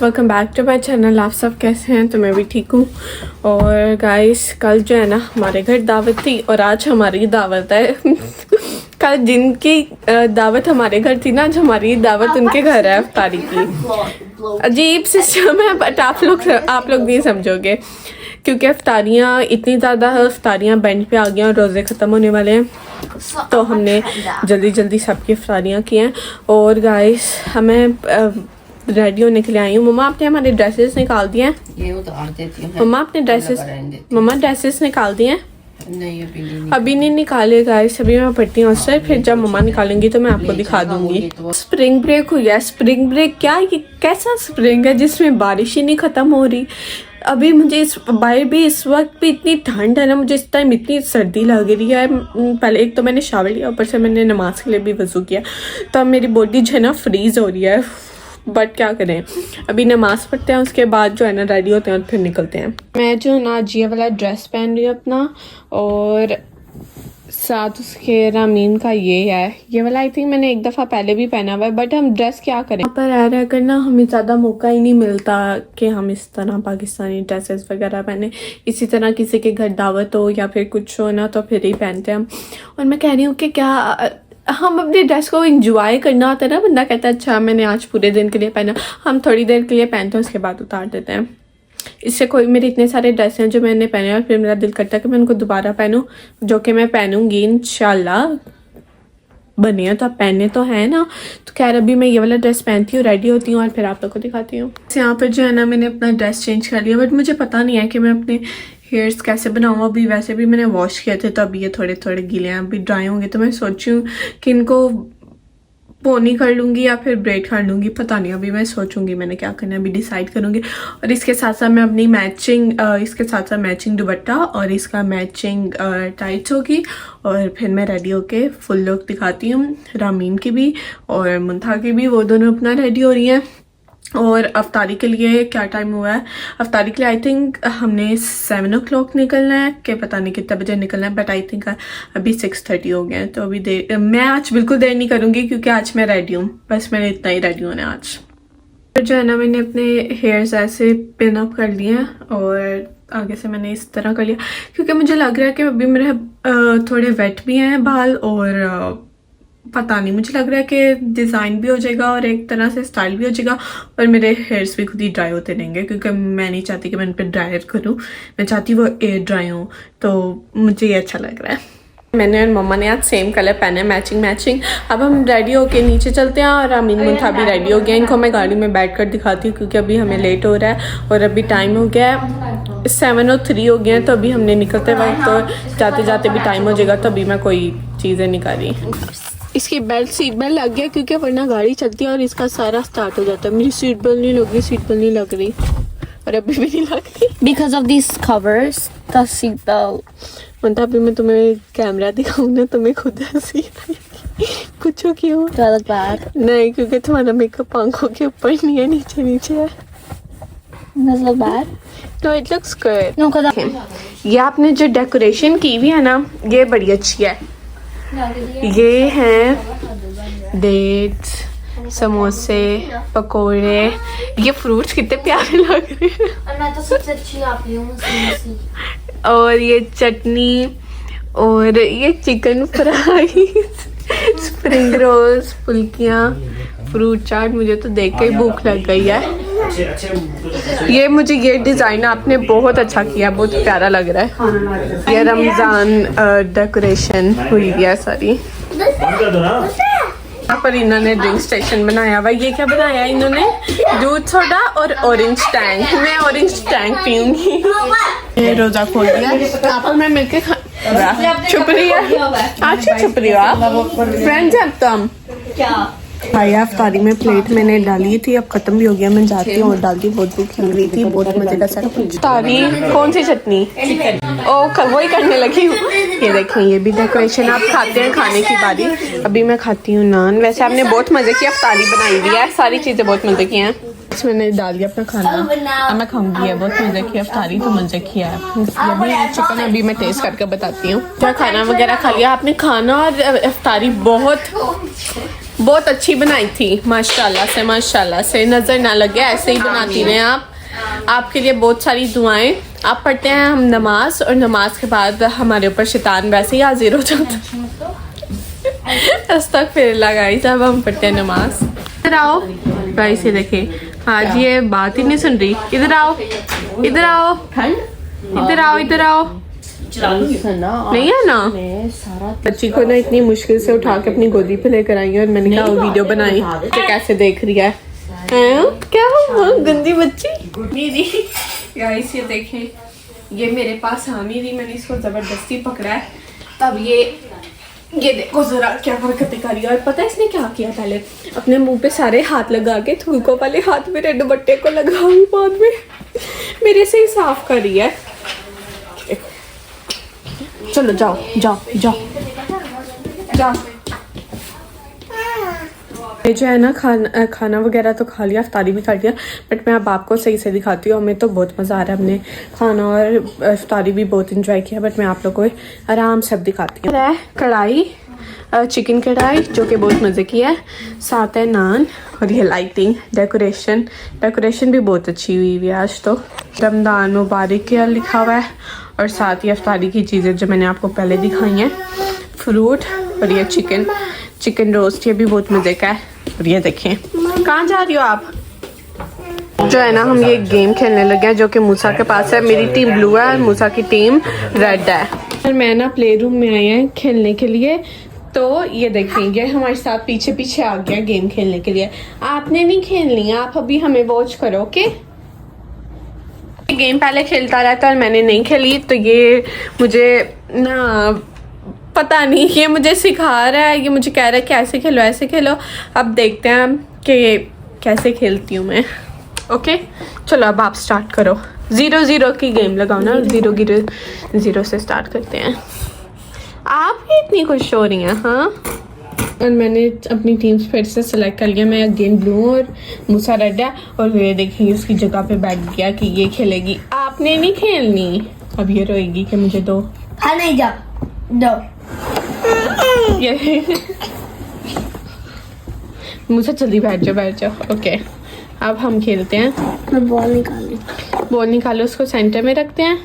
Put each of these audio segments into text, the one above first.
Welcome back to my channel. आप सब कैसे हैं? तो मैं भी ठीक हूँ। और गाइस कल जो है ना हमारे घर दावत थी और आज हमारी दावत है। कल जिनकी दावत हमारे घर थी ना, आज हमारी दावत उनके घर है इफ्तारी की। अजीब सिस्टम है बट आप लोग नहीं समझोगे क्योंकि इफ्तारियाँ इतनी ज़्यादा है, इफ्तारियाँ बेंच पे आ गई और रोज़े ख़त्म होने वाले हैं, तो हमने जल्दी जल्दी सबकी इफ्तारियाँ की हैं। और गाइस हमें रेडी होने के लिए आई हूँ। मम्मा आपने हमारे ड्रेसेस निकाल दिए हैं? ये उतार देती हूँ। मम्मा आपने ड्रेसेस निकाल दिए हैं? नहीं अभी नहीं निकाले गाइस, अभी मैं पढ़ती हूँ सर, फिर जब मम्मा निकालेंगी तो मैं आपको दिखा दूंगी। स्प्रिंग ब्रेक हुई है। स्प्रिंग ब्रेक क्या, ये कैसा स्प्रिंग है जिसमें बारिश ही नहीं ख़त्म हो रही। अभी मुझे इस बाहर भी इस वक्त भी इतनी ठंड है ना, मुझे इस टाइम इतनी सर्दी लग रही है। पहले एक तो मैंने शावर लिया, ऊपर से मैंने नमाज के लिए भी वज़ू किया, तो अब मेरी बॉडी जो है ना फ्रीज़ हो रही है। बट क्या करें, अभी नमाज़ पढ़ते हैं, उसके बाद जो है ना रेडी होते हैं और फिर निकलते हैं। मैं जो ना आज ये वाला ड्रेस पहन रही हूँ अपना, और साथ उसके रामीन का ये वाला आई थिंक मैंने एक दफ़ा पहले भी पहना हुआ है। बट हम ड्रेस क्या करें, यहाँ पर रह कर ना हमें ज़्यादा मौका ही नहीं मिलता कि हम इस तरह पाकिस्तानी ड्रेसेस वगैरह पहने। इसी तरह किसी के घर दावत हो या फिर कुछ हो ना, तो फिर ही पहनते हैं हम। और मैं कह रही हूँ कि क्या हम अपने ड्रेस को इंजॉय करना होता है ना, बंदा कहता है अच्छा मैंने आज पूरे दिन के लिए पहना, हम थोड़ी देर के लिए पहनते हैं उसके बाद उतार देते हैं। इससे कोई, मेरे इतने सारे ड्रेस हैं जो मैंने पहने और फिर मेरा दिल करता है कि मैं उनको दोबारा पहनूं, जो कि मैं पहनूंगी इंशाल्लाह। बने हैं तो आप पहने तो है ना। तो खैर अभी मैं ये वाला ड्रेस पहनती हूँ, रेडी होती हूँ और फिर आप लोग को दिखाती हूँ। यहाँ पर जो है ना मैंने अपना ड्रेस चेंज कर लिया, बट मुझे पता नहीं है कि मैं अपने हेयर्स कैसे बनाऊँ। अभी वैसे भी मैंने वॉश किए थे तो अभी ये थोड़े थोड़े गीले हैं, अभी ड्राई होंगे तो मैं सोची हूँ कि इनको पोनी कर लूँगी या फिर ब्रेड कर लूँगी, पता नहीं, अभी मैं सोचूंगी मैंने क्या करना है, अभी डिसाइड करूँगी। और इसके साथ साथ मैं अपनी मैचिंग दुपट्टा और इसका मैचिंग टाइट्स होगी, और फिर मैं रेडी होके फुल लुक दिखाती हूँ। रामीन की भी और मुंथा की भी, वो दोनों अपना रेडी हो रही हैं। और अफ्तारी के लिए क्या टाइम हुआ है, अफ्तारी के लिए आई थिंक हमने 7 o'clock निकलना है, कि पता नहीं कितने बजे निकलना है, बट आई थिंक अभी 6:30 हो गए हैं। तो अभी मैं आज बिल्कुल देर नहीं करूँगी क्योंकि आज मैं रेडी हूँ, बस मैंने इतना ही रेडी होना है आज। फिर जो है ना मैंने अपने हेयर्स ऐसे पिन अप कर लिए हैं और आगे से मैंने इस तरह कर लिया क्योंकि मुझे लग रहा है कि अभी मेरे थोड़े वेट भी हैं बाल, और पता नहीं, मुझे लग रहा है कि डिज़ाइन भी हो जाएगा और एक तरह से स्टाइल भी हो जाएगा, और मेरे हेयर्स भी खुद ही ड्राई होते रहेंगे क्योंकि मैं नहीं चाहती कि मैं इन पर ड्रायर करूँ, मैं चाहती वो एयर ड्राई हो, तो मुझे ये अच्छा लग रहा है। मैंने और मम्मा ने आज सेम कलर पहने हैं, मैचिंग। अब हम रेडी होके नीचे चलते हैं और अमीन मुंथा भी रेडी हो गया। इनको मैं गाड़ी में बैठ कर दिखाती हूँ क्योंकि अभी हमें लेट हो रहा है और अभी टाइम हो गया है 7:03 हो गए हैं, तो अभी हमने निकलते वक्त तो जाते जाते भी टाइम हो जाएगा, तो अभी मैं कोई चीज़ें निकाली। इसकी सीट बेल्ट लग गया क्योंकि वरना गाड़ी चलती है और इसका सारा स्टार्ट हो जाता है। मेरी सीट बेल्ट नहीं लग रही और अभी भी नहीं लग रही because of these covers, the seat belt. मतलब अभी मैं तुम्हें कैमरा दिखाऊँ ना, तुम्हें खुद हंसी कुछ क्यों? Do I look bad? नहीं, क्योंकि तुम्हारा मेकअप आंखों के ऊपर नहीं है, नीचे है। Does it look bad? No, it looks good. No, because ये आपने जो डेकोरेशन की हुई है ना, ये बड़ी अच्छी है। ये हैं डेट्स, समोसे, पकोड़े, ये फ्रूट्स कितने प्यारे लग रहे हैं। और मैं तो सबसे अच्छी आप ही हूँ। और ये चटनी और ये चिकन फ्राई, स्प्रिंग रोल्स, फुल्कियाँ, फ्रूट चाट। मुझे तो देख के ही भूख लग गई है। ये डिज़ाइन आपने बहुत अच्छा किया, बहुत प्यारा लग रहा है। ये रमज़ान डेकोरेशन हुई है सारी। यहाँ पर इन्होंने ड्रिंक स्टेशन बनाया हुआ। ये क्या बनाया इन्होंने? दूध सोडा और ऑरेंज टैंक। मैं ऑरेंज टैंक पीऊंगी। रोजा खोल दिया आप और मैं मिलके छुप रही है। अच्छा छुप रही हो आप, फ्रेंड्स हैं तो हम। भाई अफ्तारी में प्लेट मैंने डाली थी, अब खत्म भी हो गया, मैं जाती हूँ और डालती। बहुत भूख लग रही थी, बहुत मजे का सेट। अफ्तारी कौन सी चटनी? ओ वही करने लगी हूँ। ये देखें, ये भी डेकोरेशन। आप खाते हैं, खाने की बारी। अभी मैं खाती हूँ नान। वैसे आपने बहुत मजे की अफ्तारी बनाई हुई है, सारी चीजें बहुत मजे की हैं। मैंने डाल दिया अपना खाना, अब मैं खाऊंगी। है बहुत मजे की अफ्तारी, तो मजे की है। अभी चिकन अभी मैं टेस्ट करके बताती हूँ। क्या खाना वगैरह खा लिया आपने? खाना और अफ्तारी बहुत बहुत अच्छी बनाई थी, माशाल्लाह से नज़र ना लगे, ऐसे ही बनाती रहें आप। आपके लिए बहुत सारी दुआएं। आप पढ़ते हैं हम नमाज, और नमाज के बाद हमारे ऊपर शैतान वैसे ही हाजिर हो जाता है। अस्तगफिरुल्लाह गाइस, अब हम पढ़ते हैं नमाज। इधर आओ गाइस, ये देखिए आज ये बात ही नहीं सुन रही। इधर आओ, इधर आओ, इधर आओ, इधर आओ। नहीं है ना, बच्ची को ना इतनी मुश्किल से उठा के अपनी गोदी पे लेकर आई है, और मैंने कहा वीडियो बनाई तो कैसे देख रही है। क्या हुआ गंदी बच्ची मेरी। गाइस ये देखें, ये मेरे पास आ नहीं रही, मैंने इसको जबरदस्ती पकड़ा है। तब ये देखो जरा क्या हरकतें कर रही है। और पता है इसने क्या किया, पहले अपने मुंह पे सारे हाथ लगा के थूको वाले हाथ मेरे दुपट्टे को लगाई, बाद में मेरे से ही साफ कर रही है। चलो जाओ जाओ जाओ जाओ। ये जो है ना खाना वगैरह तो खा लिया, इफ्तारी भी कर लिया, बट मैं अब आपको सही से दिखाती हूँ। हमें तो बहुत मज़ा आ रहा है, हमने खाना और इफ्तारी भी बहुत इंजॉय किया, बट मैं आप लोगों को आराम से अब दिखाती हूँ। कढ़ाई, चिकन कढ़ाई जो कि बहुत मज़े की है, साथ है नान, और ये लाइटिंग डेकोरेशन भी बहुत अच्छी हुई है आज तो। रमज़ान मुबारक के लिखा हुआ है, और साथ ही इफ्तारी की चीज़ें जो मैंने आपको पहले दिखाई हैं, फ्रूट, और ये चिकन रोस्ट, ये भी बहुत मज़े का है। और ये देखें, कहाँ जा रही हो आप। जो है ना, हम ये गेम खेलने लगे हैं जो कि मूसा के पास है। मेरी टीम ब्लू है और मूसा की टीम रेड है। और मैं ना प्ले रूम में आई है खेलने के लिए, तो ये देखेंगे हमारे साथ पीछे पीछे आ गया गेम खेलने के लिए। आपने नहीं खेलनी, आप अभी हमें वॉच करो, ओके। गेम पहले खेलता रहता है और मैंने नहीं खेली, तो ये मुझे ना पता नहीं, ये मुझे सिखा रहा है, ये मुझे कह रहा है कि ऐसे खेलो ऐसे खेलो। अब देखते हैं कि कैसे खेलती हूँ मैं, ओके। चलो अब आप स्टार्ट करो। 0-0 की गेम लगाओ ना, 0 से स्टार्ट करते हैं। आप ही इतनी खुश हो रही हैं, हाँ। और मैंने अपनी टीम्स फिर से सिलेक्ट कर लिया। मैं अगेन ब्लू और मूसा रेड है, और ये देखिए उसकी जगह पे बैठ गया कि ये खेलेगी। आपने नहीं खेलनी, अब ये रोएगी कि मुझे दो। हाँ नहीं जा दो। ये मूसा जल्दी बैठ जाओ, ओके। अब हम खेलते हैं। मैं बॉल निकालू, उसको सेंटर में रखते हैं।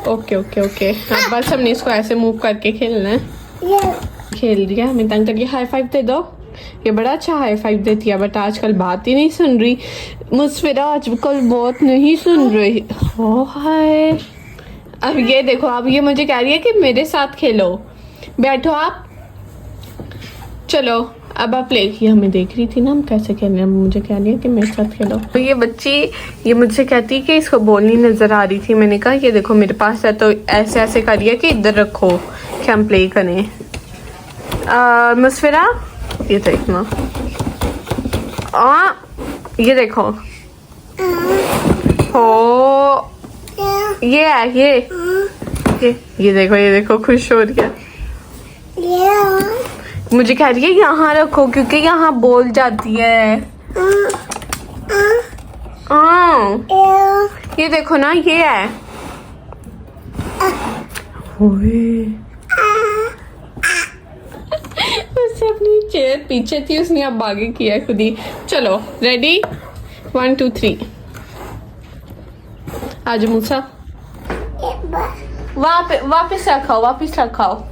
ओके। अब बस हमने इसको ऐसे मूव करके खेलना है। खेल दिया, हमें तंग करिए। हाई फाइव दे दो। ये बड़ा अच्छा हाई फाइव देती है, बट आजकल बात ही नहीं सुन रही। मुस्फिरा आजकल बहुत नहीं सुन रही। ओ हाय, अब ये देखो, अब ये मुझे कह रही है कि मेरे साथ खेलो। बैठो आप, चलो अब आप प्ले। ये हमें देख रही थी ना हम कैसे खेल रहे हैं, मुझे कह रही है कि मेरे साथ खेलो। तो ये बच्ची ये मुझसे कहती है कि इसको बॉल नहीं नज़र आ रही थी। मैंने कहा ये देखो मेरे पास है, तो ऐसे ऐसे करिए कि इधर रखो कि हम प्ले करें। मुस्फिरा ये देखना, ये देखो, हो ये है, ये देखो खुश हो रही है। मुझे कह रही है यहाँ रखो क्योंकि यहाँ बोल जाती है। ये देखो ना, ये है। उससे अपनी चेयर पीछे थी, उसने अब आगे किया खुद ही। चलो रेडी, 1 2 3। आज मूसा वापस रखाओ,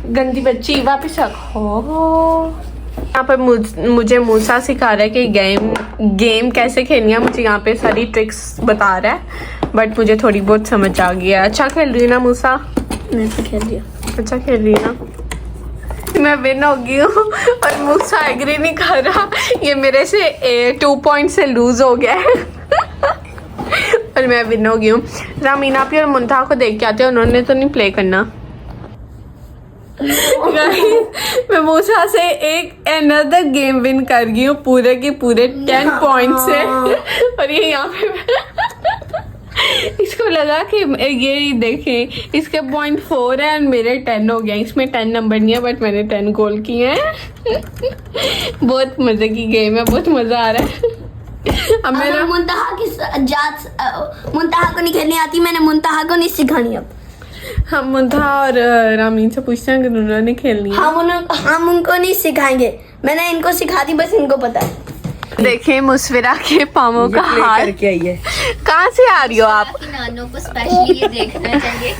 गंदी बच्ची, वापस रखो। यहाँ पर मुझे मूसा सिखा रहा है कि गेम कैसे खेलनी है। मुझे यहाँ पे सारी ट्रिक्स बता रहा है, बट मुझे थोड़ी बहुत समझ आ गई है। अच्छा खेल रही है ना मूसा? मैं तो खेल लिया। अच्छा खेल रही है ना? मैं विन हो गई हूँ और मूसा एग्री नहीं कर रहा। ये मेरे से 2 पॉइंट से लूज हो गया है और मैं विन हो गई हूँ। रामीना भी और मुंतहा को देख के आते हैं, उन्होंने तो नहीं प्ले करना। मैं मूसा से एक अनदर गेम विन कर गई हूँ पूरे के पूरे 10 पॉइंट से। और ये यहाँ पे इसको लगा कि ये देखें इसके 0.4 है और मेरे 10 हो गया। इसमें 10 नंबर नहीं है, बट मैंने 10 गोल किए हैं। बहुत मजे की गेम है, बहुत मजा आ रहा है। अब मेरा मुंतहा की जात मुंतहा को नहीं खेलनी आती, मैंने मुंतहा को नहीं सिखानी। अब हम मुंथा और रामीन से पूछते हैं अगर उन्होंने खेलनी है। हम उनको नहीं सिखाएंगे, मैंने इनको सिखा दी, बस इनको पता है। देखिए मुस्फिरा के पामों का हाल करके आई है। कहाँ से आ रही हो आप? नानों को स्पेशली ये देखना चाहिए।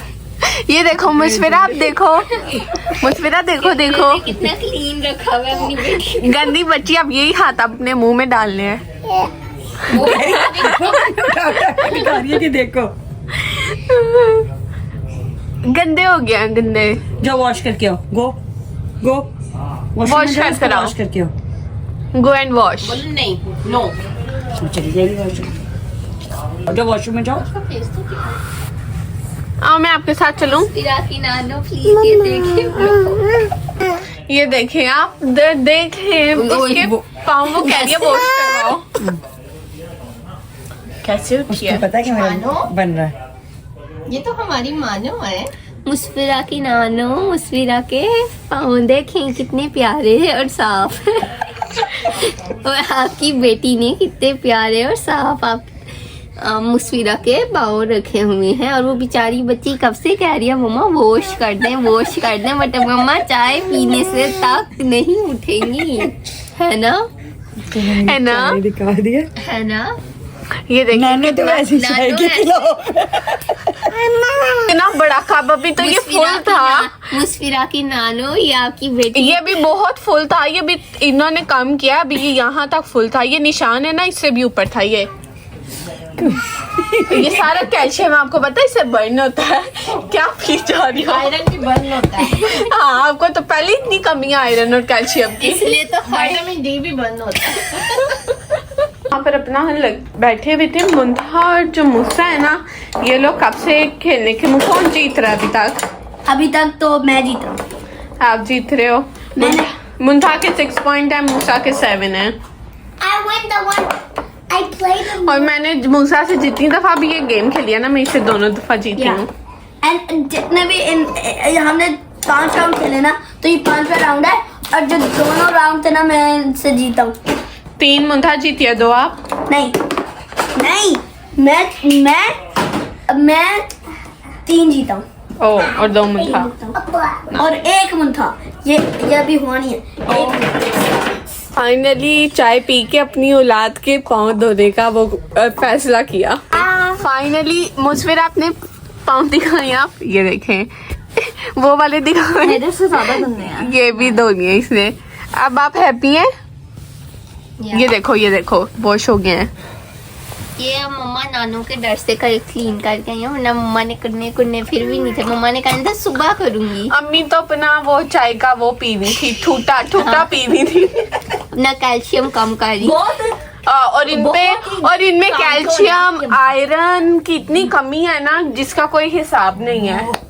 ये देखो मुस्फिरा, आप देखो मुस्फिरा, देखो देखो कितना क्लीन रखा हुआ है अपनी बेटी। गंदी बच्ची, अब यही हाथ अपने मुंह में डालने हैं। कि देखो गंदे हो गए हैं, गंदे। जाओ वॉश करके आओ। गो वॉश कर आओ। वॉश करके आओ। Go and wash. नहीं, नो। चली जाएगी वॉशरूम। जाओ वॉशरूम में जाओ। आओ मैं आपके साथ चलूं। की नानो प्लीज ये देखिए। ये देखें आप, देखें उसके पाँव वो कह रही है वॉश करवाओ। कैसे उठी है? पता है कि मेरा बन रहा है। ये तो हमारी मानो है। मुस्फिरा की नानो, मुस्फिरा के पाँव देखें कितने प्यारे हैं और साफ। और आपकी बेटी ने कितने प्यारे और साफ आप मुस्फिरा के पाँव रखे हुए हैं। और वो बेचारी बच्ची कब से कह रही है मम्मा वॉश कर दें, बट मम्मा चाय पीने से तक नहीं उठेंगी, है ना? है ना? दिखा दिया है ना? ये देखिए नानो तो ऐसी चाय के खिलाओ। कितना बड़ा कप, अभी तो ये फुल था। मुस्फिरा की नानो, ये आपकी बेटी। ये भी बहुत फुल था, ये भी इन्होंने कम किया, अभी ये यहाँ तक फुल था। ये निशान है ना, इससे भी ऊपर था ये। ये सारा कैल्शियम आपको पता है इससे बर्न होता है। क्या पी जा रही हो? आयरन भी बर्न होता है। हाँ, आपको तो पहले इतनी कमी है आयरन और कैल्शियम की, इसलिए तो विटामिन डी भी बर्न होता है। यहाँ पर अपना बैठे हुए थे मुंथा और जो मूसा है ना, ये लोग कब से खेलने के मुंह। कौन जीत रहा है अभी तक? अभी तक तो मैं जीत रहा हूँ। आप जीत रहे हो। मुंथा के 6 पॉइंट है, मूसा के 7 है। और मैंने मूसा से जितनी दफा भी ये गेम खेली है ना, मैं इससे दोनों दफा जीती हूँ। एंड जितने भी हमने 5 राउंड खेले ना, तो ये 5वां राउंड है। और जो दोनों राउंड थे ना, मैं इनसे जीता हूँ। 3 मुंथा जीती है, 2 आप। नहीं, मैं 3 जीता हूँ। ओ, और 2 मुंथा और 1 मुंथा। ये अभी हुआ नहीं है। फाइनली चाय पी के अपनी औलाद के पाँव धोने का वो फैसला किया। फाइनली मुस्फिरा अपने पाँव दिखाए आप, ये देखें। वो वाले दिखाए, मेरे से ज्यादा धोने हैं। ये भी धोनी है इसने। अब आप हैप्पी हैं? ये देखो वॉश हो गए हैं। ये मम्मा नानू के डर से क्लीन करके आई है, वरना मम्मा ने करने फिर भी नहीं थे। मम्मा ने कहा था सुबह करूंगी। अम्मी तो अपना वो चाय का वो पीनी थी, ठूटा पीनी थी। अपना कैल्शियम कम कर रही। और इनमें कैल्शियम आयरन की इतनी कमी है ना, जिसका कोई हिसाब नहीं है।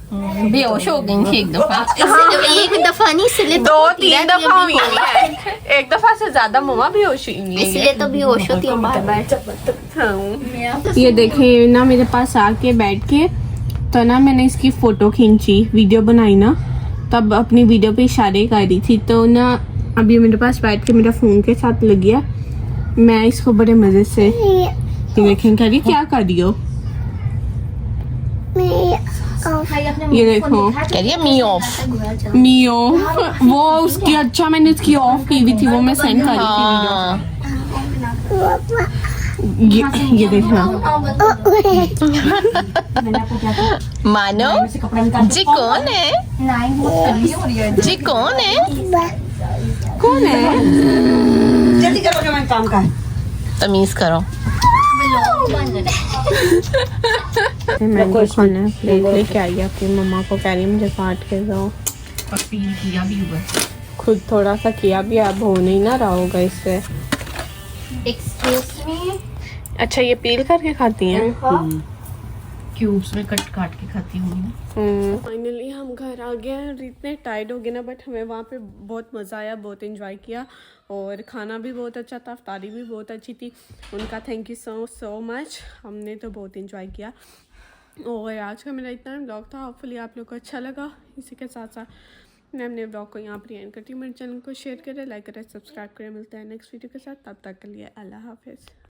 बेहोश हो गई थी एक दफा। एक दफा नहीं, इसलिए 2-3 दफा हुई है। एक दफा से ज्यादा मम्मा भी होश हुई है, इसलिए तो बेहोश होती हूँ बार बार। ये देखें ना, मेरे पास आके बैठ के तो ना मैंने इसकी फोटो खींची, वीडियो बनाई ना, तब अपनी वीडियो पे इशारे कर रही थी। तो ना अभी मेरे पास बैठ के मेरा फोन के साथ लग गया, मैं इसको बड़े मजे से देखें कह रही क्या कर रही हो। ये देखो मियो वो उसकी, अच्छा मैंने उसकी ऑफ की हुई थी, वो मैं सेंड कर रही थी वीडियो। ये देखना मानो जी कौन है? जी कौन है? जल्दी करो जो मैं काम का है। तमीज करो। मैंगो खाना है, प्लेट लेके आई अपनी मम्मा को, कह रही मुझे काट के दो। किया भी हुआ। खुद थोड़ा सा किया भी, अब हो नहीं ना रहा होगा इससे। Excuse me. अच्छा ये पील करके खाती हैं? क्यूब्स में काट के खाती हूँ। फाइनली हम घर आ गए हैं और इतने टायर्ड हो गए ना, बट हमें वहाँ पे बहुत मज़ा आया, बहुत एंजॉय किया और खाना भी बहुत अच्छा था, अफ्तारी भी बहुत अच्छी थी। उनका थैंक यू सो मच, हमने तो बहुत एंजॉय किया। और आज का मेरा इतना ब्लॉग था, होपफुली आप लोग को अच्छा लगा। इसी के साथ साथ मैं अपने ब्लॉग को यहाँ पर एंड करती हूँ। मेरे चैनल को शेयर करें, लाइक करें, सब्सक्राइब करें। मिलते हैं नेक्स्ट वीडियो के साथ, तब तक के लिए अल्लाह हाफिज़।